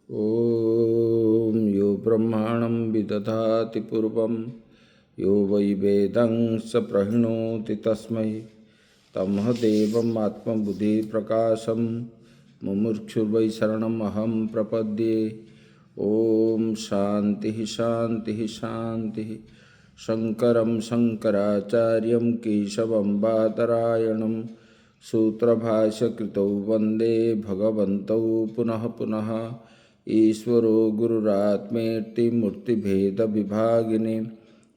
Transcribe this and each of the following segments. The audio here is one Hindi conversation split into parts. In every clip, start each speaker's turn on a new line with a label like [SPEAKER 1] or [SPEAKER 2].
[SPEAKER 1] ॐ यो ब्रह्माणं विदधाति पूर्वं यो वै वेदं स प्रहिणोति तस्मै तमहदेवम् आत्मबुद्धिप्रकाशं मुमुक्षुर्वै शरणमहं प्रपद्ये। ॐ शान्तिः शान्तिः शान्तिः। शङ्करं शङ्कराचार्यं केशवं बादरायणं सूत्रभाष्यकृतौ वन्दे भगवन्तौ पुनः पुनः। ईश्वरो गुरुरात्मेति मूर्तिभेदविभागिने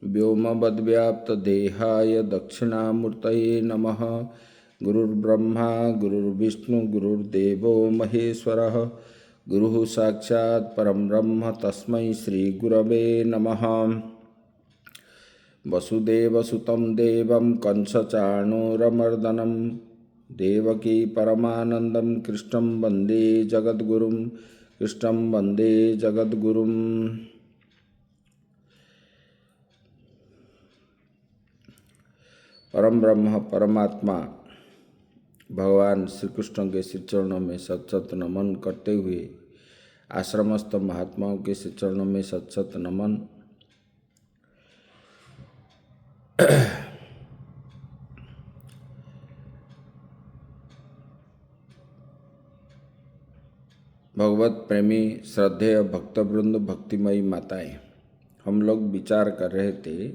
[SPEAKER 1] व्योमवद्व्याप्तदेहाय दक्षिणामूर्तये नमः। गुरुर्ब्रह्मा गुरुर्विष्णु गुरुर्देवो महेश्वरः गुरुः साक्षात् परं ब्रह्म तस्मै श्रीगुरवे नमः। वसुदेवसुतं देवं कंसचाणूरमर्दनं देवकी परमानन्दं कृष्णं वन्दे जगद्गुरुं कृष्णं वन्दे जगद्गुरुं। परम ब्रह्म परमात्मा भगवान श्री कृष्ण के श्री चरणों में सत नमन करते हुए आश्रमस्थ महात्माओं के श्री चरणों में सत नमन। भगवत प्रेमी श्रद्धेय भक्तवृंद भक्तिमयी माताएं, हम लोग विचार कर रहे थे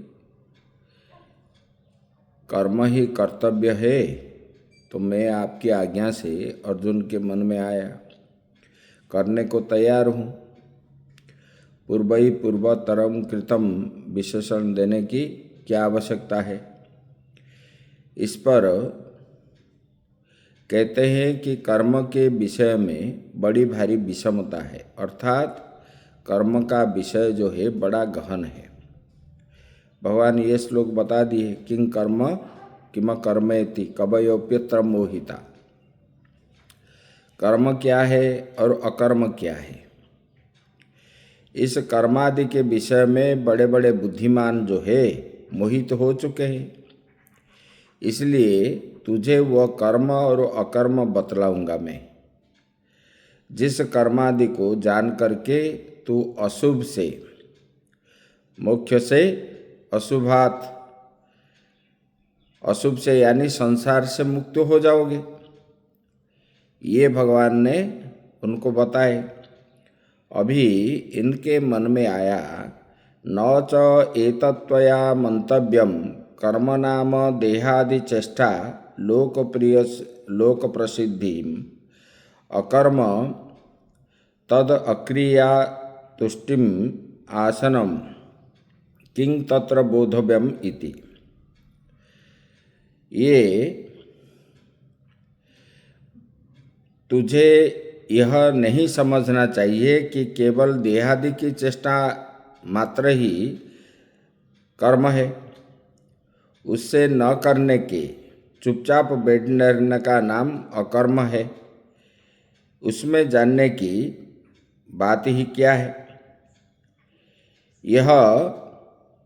[SPEAKER 1] कर्म ही कर्तव्य है। तो मैं आपकी आज्ञा से अर्जुन के मन में आया, करने को तैयार हूँ। पूर्वई पूर्वतरम कृतम विशेषण देने की क्या आवश्यकता है। इस पर कहते हैं कि कर्म के विषय में बड़ी भारी विषमता है, अर्थात कर्म का विषय जो है बड़ा गहन है। भगवान ये श्लोक बता दिए, किं कर्म किम कर्मेति कवयोप्यत्र मोहिता। कर्म क्या है और अकर्म क्या है। इस कर्मादि के विषय में बड़े बड़े बुद्धिमान जो है मोहित हो चुके हैं। इसलिए तुझे वह कर्म और अकर्म बतलाऊंगा मैं। जिस कर्मादि को जान करके तू अशुभ से मोक्ष से अशुभात, अशुभ से यानी संसार से मुक्त हो जाओगे, ये भगवान ने उनको बताए। अभी इनके मन में आया, न च एतत्त्वया मंतव्यम कर्म नाम देहादि चेष्टा लोकप्रिय लोक प्रसिद्धि अकर्म तद अक्रिया तुष्टिम आसनम किं तत्र बोधव्यम इति। ये तुझे यह नहीं समझना चाहिए कि केवल देहादि की चेष्टा मात्र ही कर्म है। उससे न करने के चुपचाप बैठने रहने का नाम अकर्म है। उसमें जानने की बात ही क्या है। यह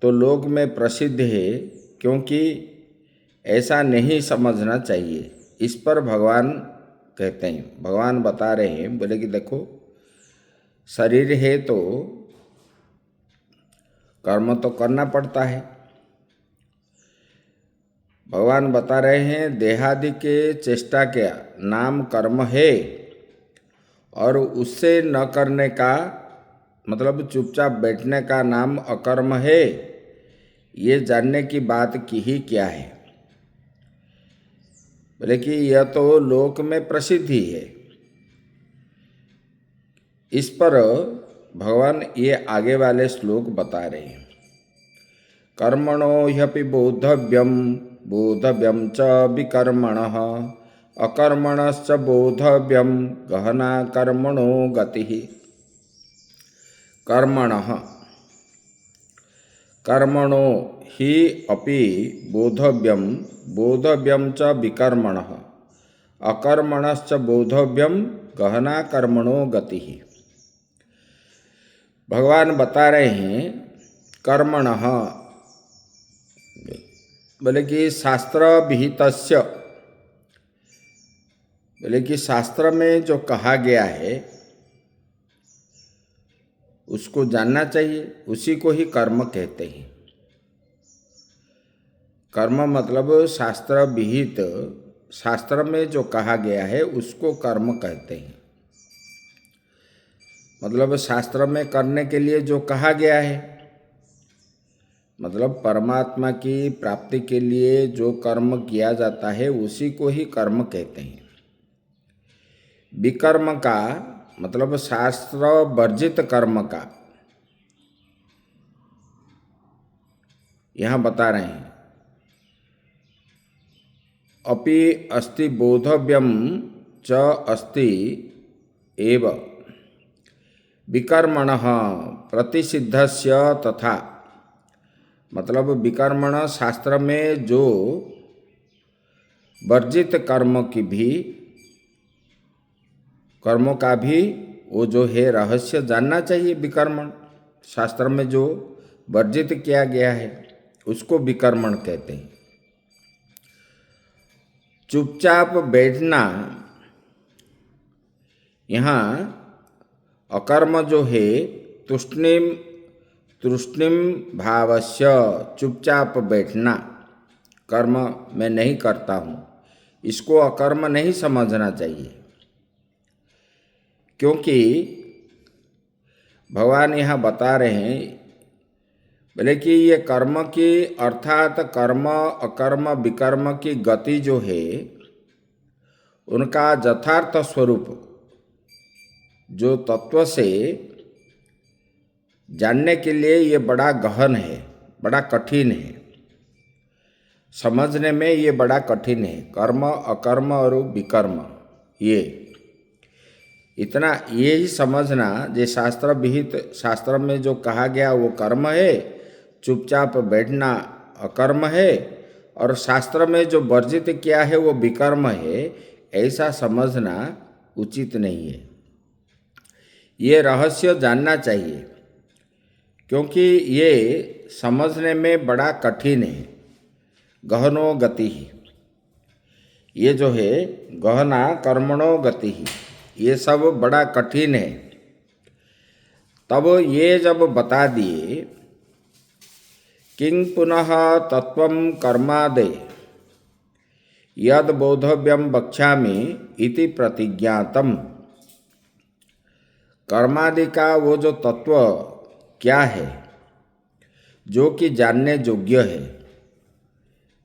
[SPEAKER 1] तो लोक में प्रसिद्ध है, क्योंकि ऐसा नहीं समझना चाहिए। इस पर भगवान कहते हैं, भगवान बता रहे हैं, बोले कि देखो शरीर है तो कर्म तो करना पड़ता है। भगवान बता रहे हैं देहादि के चेष्टा के नाम कर्म है, और उससे न करने का मतलब चुपचाप बैठने का नाम अकर्म है। ये जानने की बात की ही क्या है। बोले कि यह तो लोक में प्रसिद्धि है। इस पर भगवान ये आगे वाले श्लोक बता रहे हैं। कर्मणो ह्यपि बोधव्यम बोधव्यम च विकर्मणः अकर्मणश्च बोधव्यम गहना कर्मणो गतिः। कर्मणः कर्मणो हि अपि बोधव्यम बोधव्यम च विकर्मणः अकर्मणश्च बोधव्यम गहना कर्मणो गतिः। भगवान बता रहे हैं कर्मणः, बोले कि शास्त्र विहितस्य, बोले कि शास्त्र में जो कहा गया है उसको जानना चाहिए, उसी को ही कर्म कहते हैं। कर्म मतलब शास्त्र विहित, शास्त्र में जो कहा गया है उसको कर्म कहते हैं। मतलब शास्त्र में करने के लिए जो कहा गया है, मतलब परमात्मा की प्राप्ति के लिए जो कर्म किया जाता है उसी को ही कर्म कहते हैं। विकर्म का मतलब शास्त्र वर्जित कर्म का यहाँ बता रहे हैं। अपि अस्ति बोधव्यम च अस्ति एव विकर्मणः प्रतिषिद्धस्य तथा। मतलब विकर्मण शास्त्र में जो वर्जित कर्मों का भी वो जो है रहस्य जानना चाहिए। विकर्मण शास्त्र में जो वर्जित किया गया है उसको विकर्मण कहते हैं। चुपचाप बैठना, यहाँ अकर्म जो है तूष्णीम भावस्य, चुपचाप बैठना, कर्म मैं नहीं करता हूँ, इसको अकर्म नहीं समझना चाहिए। क्योंकि भगवान यहाँ बता रहे हैं बोले कि ये कर्म की अर्थात कर्म अकर्म विकर्म की गति जो है उनका यथार्थ स्वरूप जो तत्व से जानने के लिए ये बड़ा गहन है, बड़ा कठिन है, समझने में ये बड़ा कठिन है। कर्म अकर्म और विकर्म ये इतना ये ही समझना जो शास्त्र विहित, शास्त्र में जो कहा गया वो कर्म है, चुपचाप बैठना अकर्म है, और शास्त्र में जो वर्जित किया है वो विकर्म है, ऐसा समझना उचित नहीं है। ये रहस्य जानना चाहिए क्योंकि ये समझने में बड़ा कठिन है। गहनो गति ही, ये जो है गहना कर्मणो गति ही, ये सब बड़ा कठिन है। तब ये जब बता दिए किं पुनः तत्वं कर्मादे यद बोधव्यम वक्ष्यामि इति प्रतिज्ञातम। कर्मादि का वो जो तत्व क्या है जो कि जानने योग्य है,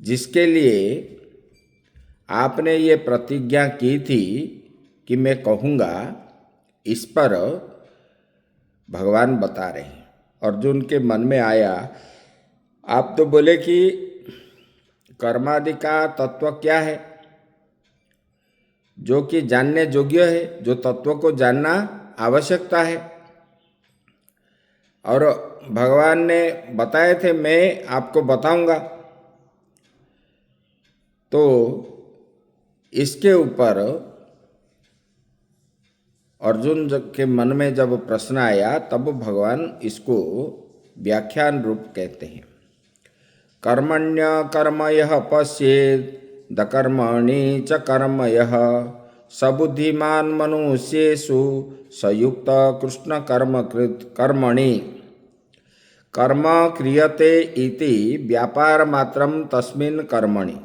[SPEAKER 1] जिसके लिए आपने ये प्रतिज्ञा की थी कि मैं कहूँगा, इस पर भगवान बता रहे हैं। अर्जुन के मन में आया, आप तो बोले कि कर्मादि का तत्व क्या है जो कि जानने योग्य है, जो तत्व को जानना आवश्यकता है, और भगवान ने बताए थे मैं आपको बताऊंगा। तो इसके ऊपर अर्जुन के मन में जब प्रश्न आया तब भगवान इसको व्याख्यान रूप कहते हैं। कर्मण्य कर्म यः पश्येत् दकर्मणि च कर्म यः सबुद्धिमान मनुष्येषु सयुक्त कृष्ण कर्मकृत कर्मणि कर्म क्रियते इति व्यापार मात्रम तस्मिन् कर्मणि।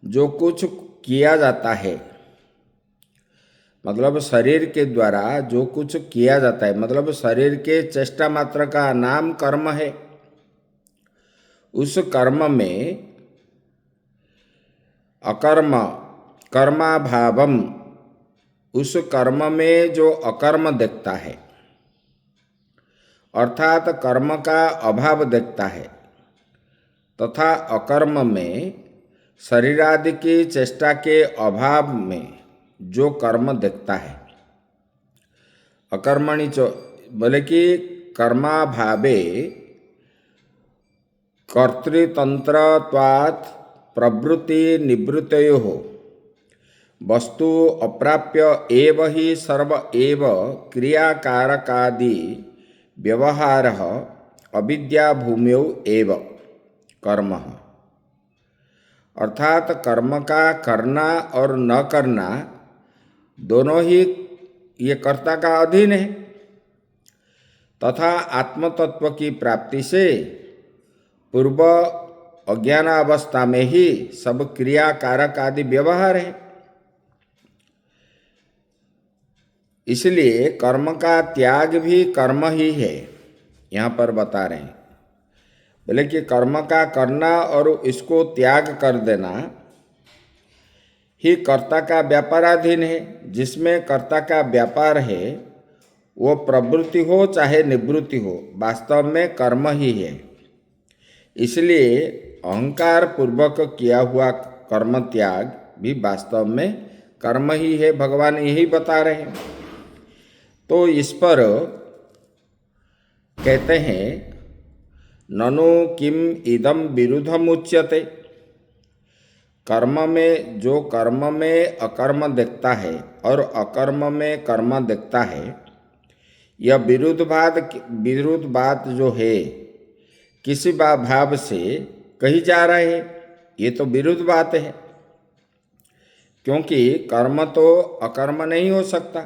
[SPEAKER 1] जो कुछ किया जाता है, मतलब शरीर के द्वारा जो कुछ किया जाता है, मतलब शरीर के चेष्टा मात्र का नाम कर्म है। उस कर्म में अकर्म कर्माभावम, उस कर्म में जो अकर्म देखता है अर्थात कर्म का अभाव देखता है, तथा अकर्म में शरीरादि की चेष्टा के अभाव में जो कर्म देखता है। अकर्मणि बोले कि कर्माभावे कर्तृतंत्रत्वात् प्रवृत्ति निवृत्तयोः वस्तु अप्राप्य एव हि सर्व एव क्रियाकारकादि व्यवहारः अविद्या भूम्यौ एव कर्म। अर्थात कर्म का करना और न करना दोनों ही ये कर्ता का अधीन है। तथा आत्मतत्व की प्राप्ति से पूर्व अज्ञानावस्था में ही सब क्रिया कारक आदि व्यवहार है। इसलिए कर्म का त्याग भी कर्म ही है, यहाँ पर बता रहे हैं। बोले कि कर्म का करना और इसको त्याग कर देना ही कर्ता का व्यापाराधीन है। जिसमें कर्ता का व्यापार है वो प्रवृत्ति हो चाहे निवृत्ति हो, वास्तव में कर्म ही है। इसलिए अहंकार पूर्वक किया हुआ कर्म त्याग भी वास्तव में कर्म ही है, भगवान यही बता रहे हैं। तो इस पर कहते हैं ननु किम इदम विरुद्धम उच्यते। कर्म में जो कर्म में अकर्म देखता है और अकर्म में कर्म देखता है, यह विरुद्ध बात जो है किसी भाव से कही जा रहा है, ये तो विरुद्ध बात है। क्योंकि कर्म तो अकर्म नहीं हो सकता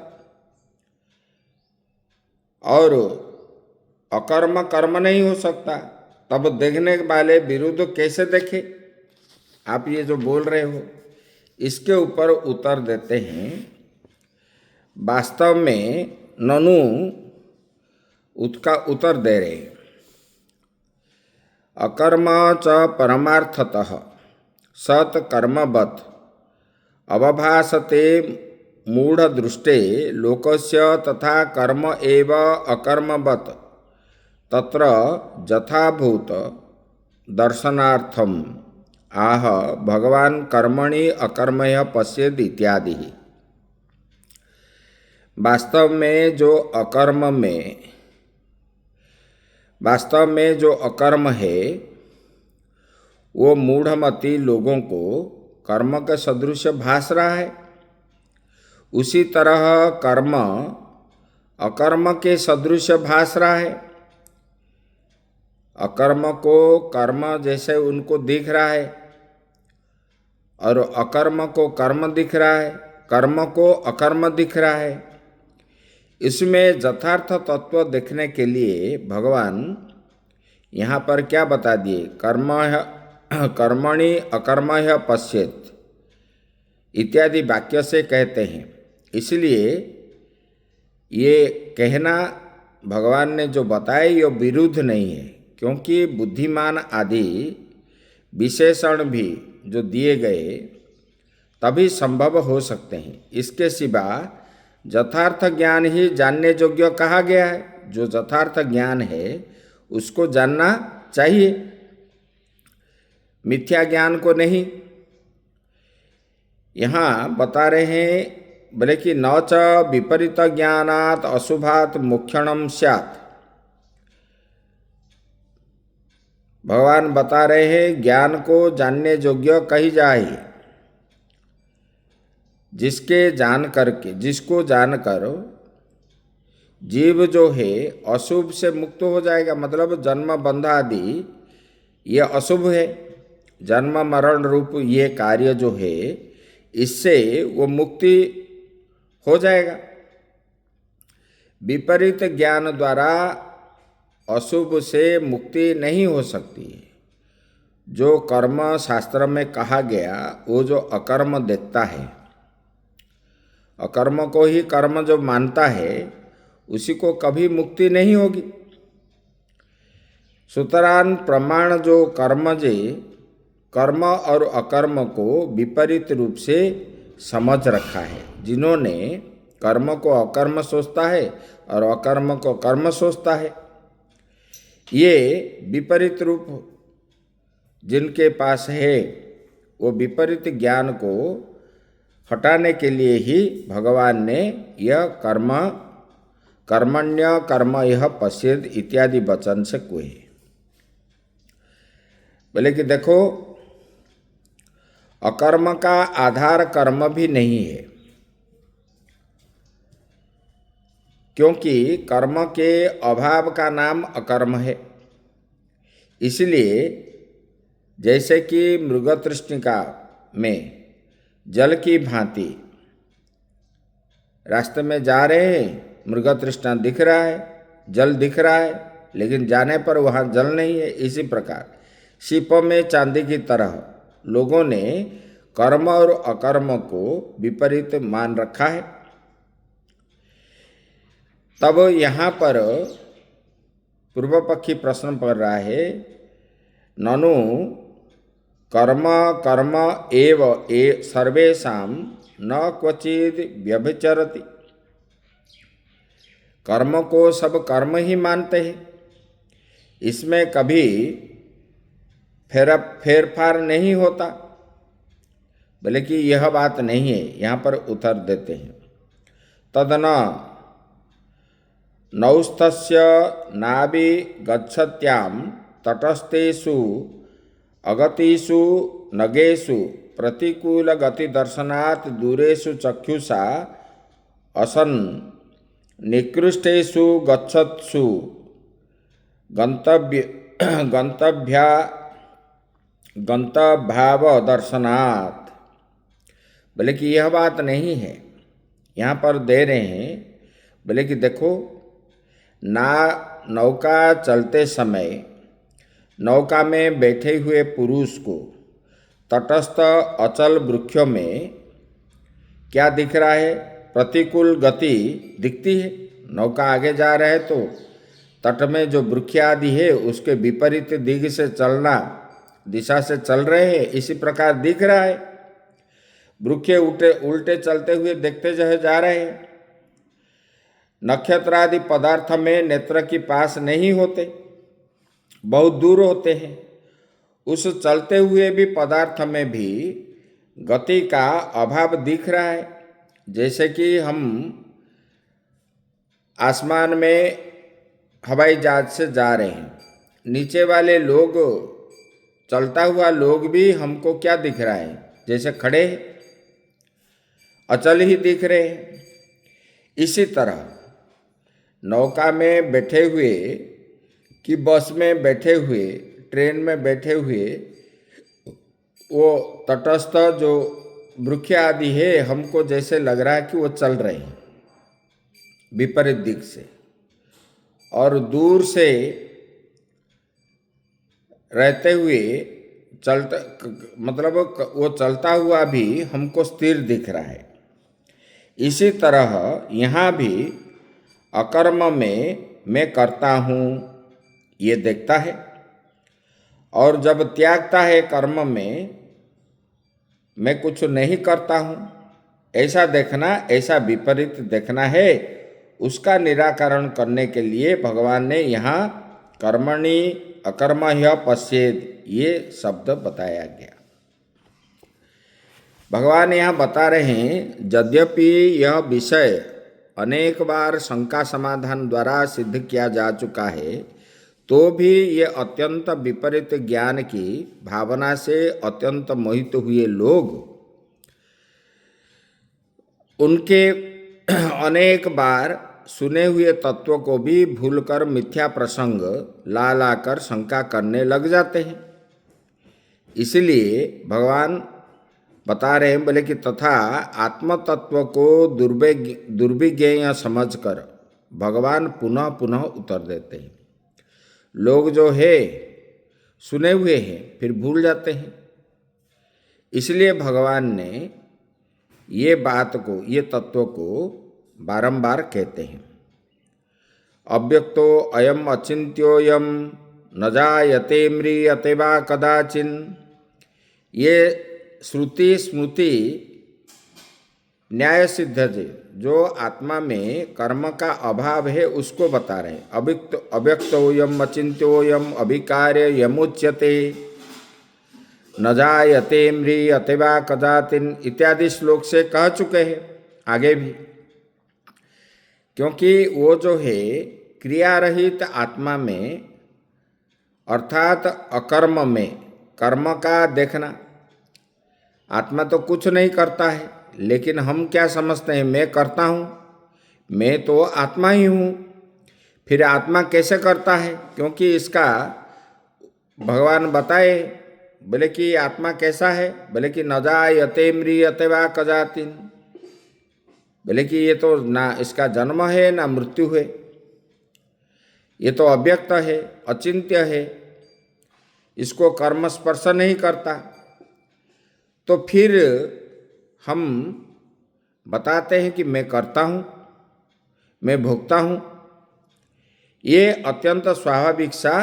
[SPEAKER 1] और अकर्म कर्म नहीं हो सकता, तब देखने वाले विरुद्ध कैसे देखे? आप ये जो बोल रहे हो, इसके ऊपर उत्तर देते हैं वास्तव में ननु उसका उत्तर दे रहे हैं। अकर्म च परमार्थतः सत कर्मवत् अवभासते मूढ़ दृष्टे लोकस्य तथा कर्म एव अकर्मवत् तत्र यथाभूत दर्शनार्थम आह भगवान कर्मणि अकर्मय पश्येद इत्यादि। वास्तव में जो अकर्म है वो मूढ़मती लोगों को कर्म के सदृश भास रहा है। उसी तरह कर्म अकर्म के सदृश भास रहा है। अकर्म को कर्म जैसे उनको दिख रहा है और अकर्म को कर्म दिख रहा है, कर्म को अकर्म दिख रहा है। इसमें यथार्थ तत्व देखने के लिए भगवान यहाँ पर क्या बता दिए? कर्मणि अकर्मय पश्येत इत्यादि वाक्य से कहते हैं। इसलिए ये कहना भगवान ने जो बताया ये विरुद्ध नहीं है, क्योंकि बुद्धिमान आदि विशेषण भी जो दिए गए तभी संभव हो सकते हैं। इसके सिवा यथार्थ ज्ञान ही जानने योग्य कहा गया है। जो यथार्थ ज्ञान है उसको जानना चाहिए, मिथ्या ज्ञान को नहीं। यहाँ बता रहे हैं बोले कि न च विपरीत ज्ञानात् अशुभात् मोक्षणम स्यात्। भगवान बता रहे हैं ज्ञान को जानने योग्य कही जाए, जिसको जानकर जीव जो है अशुभ से मुक्त हो जाएगा। मतलब जन्म बंध आदि ये अशुभ है, जन्म मरण रूप ये कार्य जो है इससे वो मुक्ति हो जाएगा। विपरीत ज्ञान द्वारा अशुभ से मुक्ति नहीं हो सकती है। जो कर्म शास्त्र में कहा गया वो जो अकर्म देखता है, अकर्म को ही कर्म जो मानता है उसी को कभी मुक्ति नहीं होगी। सुतरां प्रमाण जो कर्म और अकर्म को विपरीत रूप से समझ रखा है। जिन्होंने कर्म को अकर्म सोचता है और अकर्म को कर्म सोचता है, ये विपरीत रूप जिनके पास है वो विपरीत ज्ञान को हटाने के लिए ही भगवान ने यह कर्मण्य कर्म यह पश्येद इत्यादि वचन से कहे। बोले कि देखो अकर्म का आधार कर्म भी नहीं है, क्योंकि कर्म के अभाव का नाम अकर्म है। इसलिए जैसे कि मृगतृष्णिका में जल की भांति रास्ते में जा रहे हैं, मृगतृष्णा दिख रहा है, जल दिख रहा है, लेकिन जाने पर वहाँ जल नहीं है। इसी प्रकार सीप में चांदी की तरह लोगों ने कर्म और अकर्म को विपरीत मान रखा है। तब यहाँ पर पूर्व पक्षी प्रश्न कर रहा है, ननु कर्म कर्म एव सर्वेषां न क्वचित व्यभिचरति। कर्म को सब कर्म ही मानते हैं, इसमें कभी फेरफार नहीं होता। बोले कि यह बात नहीं है। यहाँ पर उत्तर देते हैं, तदन नौस्थस्य नाभि गच्छत्यां तटस्थेषु अगतिषु नगेषु प्रतिकूल गति दर्शनात् दूरेषु चक्षुषा असन निकृष्टेषु गच्छत्सु गंतव्याव दर्शनात्। बोले कि यह बात नहीं है। यहाँ पर दे रहे हैं, बोले कि देखो ना, नौका चलते समय नौका में बैठे हुए पुरुष को तटस्थ अचल वृक्षों में क्या दिख रहा है? प्रतिकूल गति दिखती है। नौका आगे जा रहा है तो तट में जो वृक्ष आदि है उसके विपरीत दिग से चलना, दिशा से चल रहे हैं, इसी प्रकार दिख रहा है। वृक्ष उल्टे चलते हुए देखते जा रहे हैं। नक्षत्र आदि पदार्थ में नेत्र के पास नहीं होते, बहुत दूर होते हैं। उस चलते हुए भी पदार्थ में भी गति का अभाव दिख रहा है। जैसे कि हम आसमान में हवाई जहाज से जा रहे हैं, नीचे वाले लोग, चलता हुआ लोग भी हमको क्या दिख रहा है? जैसे खड़े अचल ही दिख रहे हैं। इसी तरह नौका में बैठे हुए कि बस में बैठे हुए, ट्रेन में बैठे हुए, वो तटस्थ जो वृक्ष आदि है हमको जैसे लग रहा है कि वो चल रहे हैं विपरीत दिग से, और दूर से रहते हुए मतलब वो चलता हुआ भी हमको स्थिर दिख रहा है। इसी तरह यहाँ भी अकर्म में मैं करता हूँ ये देखता है, और जब त्यागता है कर्म में मैं कुछ नहीं करता हूँ, ऐसा देखना, ऐसा विपरीत देखना है। उसका निराकरण करने के लिए भगवान ने यहाँ कर्मणि अकर्म ह्य पश्येद ये शब्द बताया गया। भगवान यहाँ बता रहे हैं, यद्यपि यह विषय अनेक बार शंका समाधान द्वारा सिद्ध किया जा चुका है, तो भी ये अत्यंत विपरीत ज्ञान की भावना से अत्यंत मोहित हुए लोग उनके अनेक बार सुने हुए तत्व को भी भूलकर मिथ्या प्रसंग ला लाकर शंका करने लग जाते हैं। इसलिए भगवान बता रहे हैं, बोले कि तथा आत्म तत्व को दुर्विज्ञेय समझकर भगवान पुनः पुनः उत्तर देते हैं। लोग जो है सुने हुए हैं फिर भूल जाते हैं, इसलिए भगवान ने ये बात को, ये तत्व को बारंबार कहते हैं। अव्यक्तो अयम अचिंत्योयम न जायते म्रियते वा कदाचिन। ये श्रुति स्मृति न्याय सिद्ध है, जो आत्मा में कर्म का अभाव है उसको बता रहे हैं। अव्यक्तोयम अचिंत्योयम अभिकार्य यमुच्यते न जायते म्रियते वा कदाचिन इत्यादि श्लोक से कह चुके हैं आगे भी। क्योंकि वो जो है क्रिया रहित आत्मा में अर्थात अकर्म में कर्म का देखना, आत्मा तो कुछ नहीं करता है, लेकिन हम क्या समझते हैं, मैं करता हूँ, मैं तो आत्मा ही हूँ। फिर आत्मा कैसे करता है? क्योंकि इसका भगवान बताए, बोले कि आत्मा कैसा है? बोले कि न जायते म्रियते वा कदाचिन। बोले कि ये तो ना इसका जन्म है ना मृत्यु है। ये तो अव्यक्त है, अचिंत्य है, इसको कर्म स्पर्श नहीं करता। तो फिर हम बताते हैं कि मैं करता हूँ, मैं भोगता हूँ, ये अत्यंत स्वाभाविक सा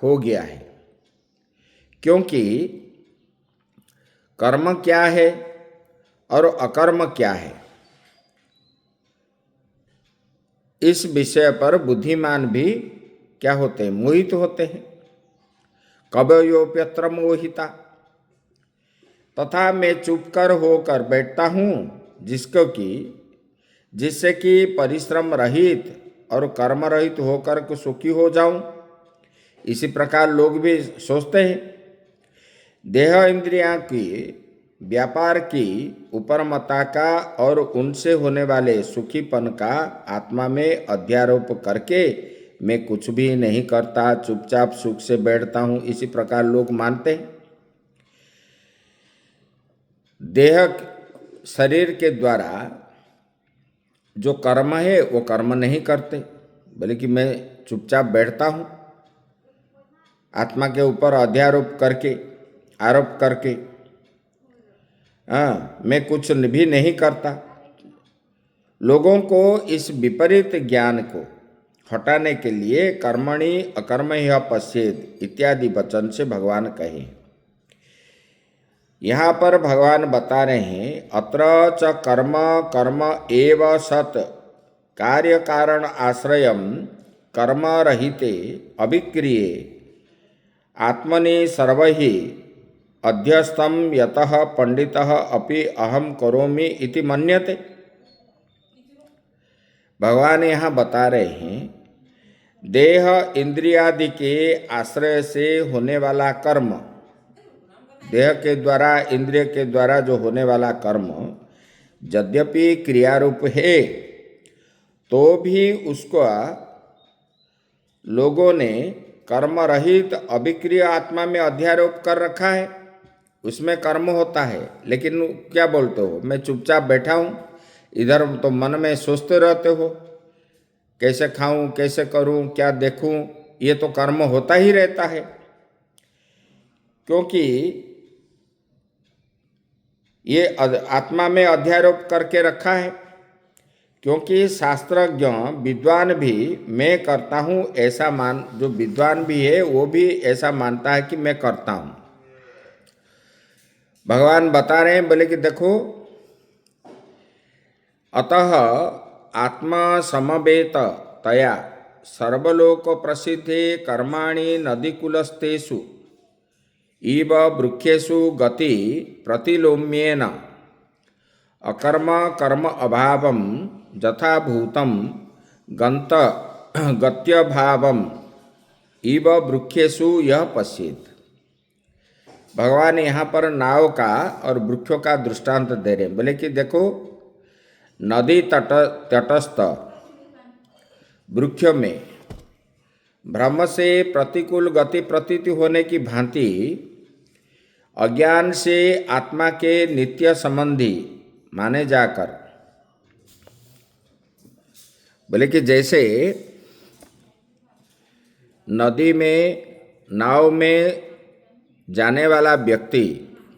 [SPEAKER 1] हो गया है। क्योंकि कर्म क्या है और अकर्म क्या है, इस विषय पर बुद्धिमान भी क्या होते हैं, मोहित होते हैं। कवयोप्यत्र मोहिता, तथा मैं चुप कर होकर बैठता हूँ जिससे कि परिश्रम रहित और कर्म रहित होकर के सुखी हो जाऊं। इसी प्रकार लोग भी सोचते हैं। देह इंद्रियां की व्यापार की उपरमता का और उनसे होने वाले सुखीपन का आत्मा में अध्यारोप करके मैं कुछ भी नहीं करता, चुपचाप सुख से बैठता हूँ, इसी प्रकार लोग मानते हैं। देह शरीर के द्वारा जो कर्म है वो कर्म नहीं करते, बल्कि मैं चुपचाप बैठता हूँ, आत्मा के ऊपर अध्यारोप करके, आरोप करके, मैं कुछ भी नहीं करता। लोगों को इस विपरीत ज्ञान को हटाने के लिए कर्मणि अकर्म ह्य पश्येत् इत्यादि वचन से भगवान कहे। यहाँ पर भगवान बता रहे हैं, अत्र च कर्म कर्म एव सत् कार्य कारण आश्रयम कर्म रहिते अभिक्रिये आत्मनि सर्वहि अध्यस्तम यतः पंडितः अपि अहम करोमि इति मन्यते। भगवान यहाँ बता रहे हैं, देह इंद्रियादि के आश्रय से होने वाला कर्म, देह के द्वारा इंद्रिय के द्वारा जो होने वाला कर्म यद्यपि क्रियारूप है, तो भी उसको लोगों ने कर्म रहित अभिक्रिय आत्मा में अध्यारोप कर रखा है। उसमें कर्म होता है, लेकिन क्या बोलते हो, मैं चुपचाप बैठा हूँ, इधर तो मन में सोचते रहते हो, कैसे खाऊं, कैसे करूं, क्या देखूं, ये तो कर्म होता ही रहता है। क्योंकि ये आत्मा में अध्यारोप करके रखा है। क्योंकि शास्त्रज्ञ विद्वान भी मैं करता हूँ ऐसा जो विद्वान भी है वो भी ऐसा मानता है कि मैं करता हूँ। भगवान बता रहे हैं, बोले कि देखो, अतः आत्मा समवेत तया सर्वलोक प्रसिद्धे कर्माणि नदीकुलस्थेषु इव वृक्षेषु गति प्रतिलोम्येन अकर्म कर्म अभावम यथाभूतम गत्यभावम इव वृक्षेषु यह पश्येत्। भगवान यहाँ पर नाव का और वृक्षों का दृष्टांत दे रहे हैं। बोले कि देखो, नदी तटस्थ वृक्ष में ब्रह्म से प्रतिकूल गति प्रतीति होने की भांति अज्ञान से आत्मा के नित्य संबंधी माने जाकर, बोले कि जैसे नदी में नाव में जाने वाला व्यक्ति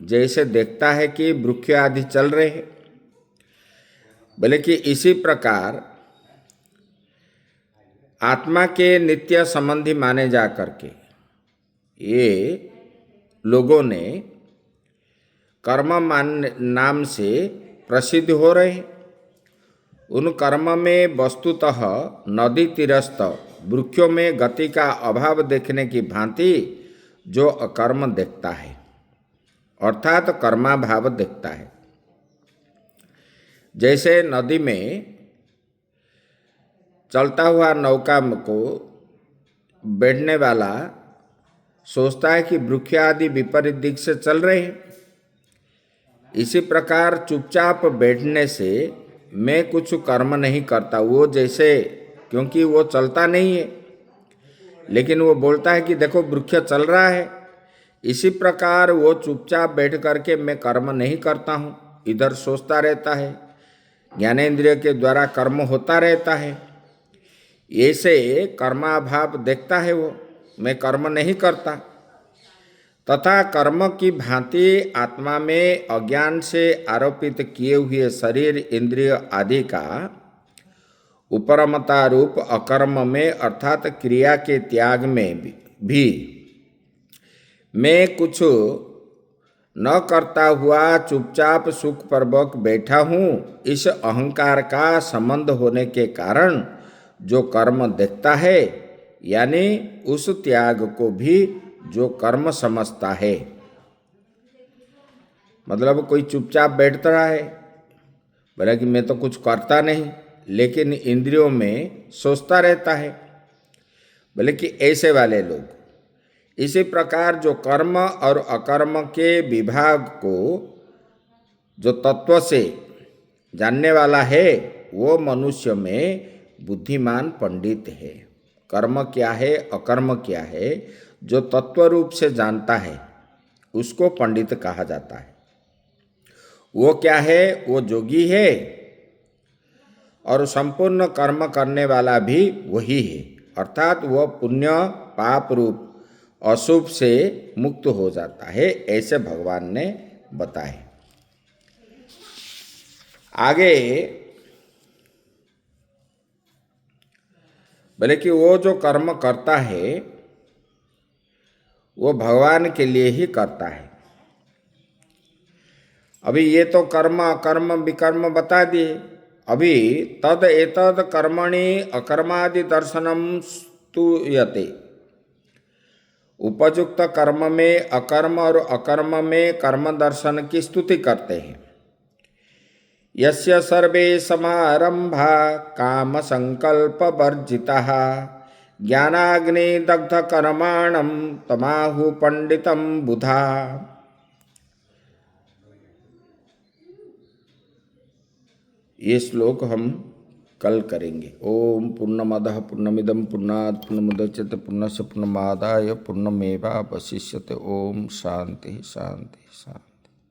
[SPEAKER 1] जैसे देखता है कि वृक्ष आदि चल रहे हैं, बोले कि इसी प्रकार आत्मा के नित्य संबंधी माने जा करके ये लोगों ने कर्म नाम से प्रसिद्ध हो रहे हैं। उन कर्म में वस्तुतः नदी तीरस्थ वृक्षों में गति का अभाव देखने की भांति जो अकर्म देखता है, अर्थात कर्माभाव देखता है। जैसे नदी में चलता हुआ नौका को बैठने वाला सोचता है कि वृक्ष आदि विपरीत दिख से चल रहे हैं, इसी प्रकार चुपचाप बैठने से मैं कुछ कर्म नहीं करता, वो जैसे, क्योंकि वो चलता नहीं है, लेकिन वो बोलता है कि देखो वृक्ष चल रहा है, इसी प्रकार वो चुपचाप बैठ करके मैं कर्म नहीं करता हूँ, इधर सोचता रहता है, ज्ञानेंद्रिय के द्वारा कर्म होता रहता है। ऐसे कर्माभाव देखता है वो, मैं कर्म नहीं करता। तथा कर्म की भांति आत्मा में अज्ञान से आरोपित किए हुए शरीर इंद्रिय आदि का उपरमता रूप अकर्म में अर्थात क्रिया के त्याग में भी मैं कुछ न करता हुआ चुपचाप सुखपूर्वक बैठा हूँ, इस अहंकार का संबंध होने के कारण जो कर्म देखता है, यानी उस त्याग को भी जो कर्म समझता है। मतलब कोई चुपचाप बैठता रहा है, बोला कि मैं तो कुछ करता नहीं, लेकिन इंद्रियों में सोचता रहता है, बोले कि ऐसे वाले लोग। इसी प्रकार जो कर्म और अकर्म के विभाग को जो तत्व से जानने वाला है, वो मनुष्य में बुद्धिमान पंडित है। कर्म क्या है, अकर्म क्या है, जो तत्व रूप से जानता है उसको पंडित कहा जाता है। वो क्या है, वो जोगी है और संपूर्ण कर्म करने वाला भी वही है, अर्थात वह पुण्य पाप रूप अशुभ से मुक्त हो जाता है, ऐसे भगवान ने बताए। आगे बोले कि वो जो कर्म करता है वो भगवान के लिए ही करता है। अभी ये तो कर्म अकर्म विकर्म बता दिए। अभी तद एतद कर्मणि अकर्मादि दर्शनम स्तूयते, उपयुक्त कर्म में अकर्म और अकर्म में कर्म दर्शन की स्तुति करते हैं। यस्य सर्वे समारंभा काम संकल्प वर्जिताः ज्ञानाग्नि दग्ध कर्माणं तमाहु पंडितम बुधा। ये श्लोक हम कल करेंगे। ओम पूर्णमदः पूर्णमिदं पूर्णात् पूर्णमुदच्यते पूर्णस्य पूर्णमादाय पूर्णमेवावशिष्यते। ओम शांति शांति शांति।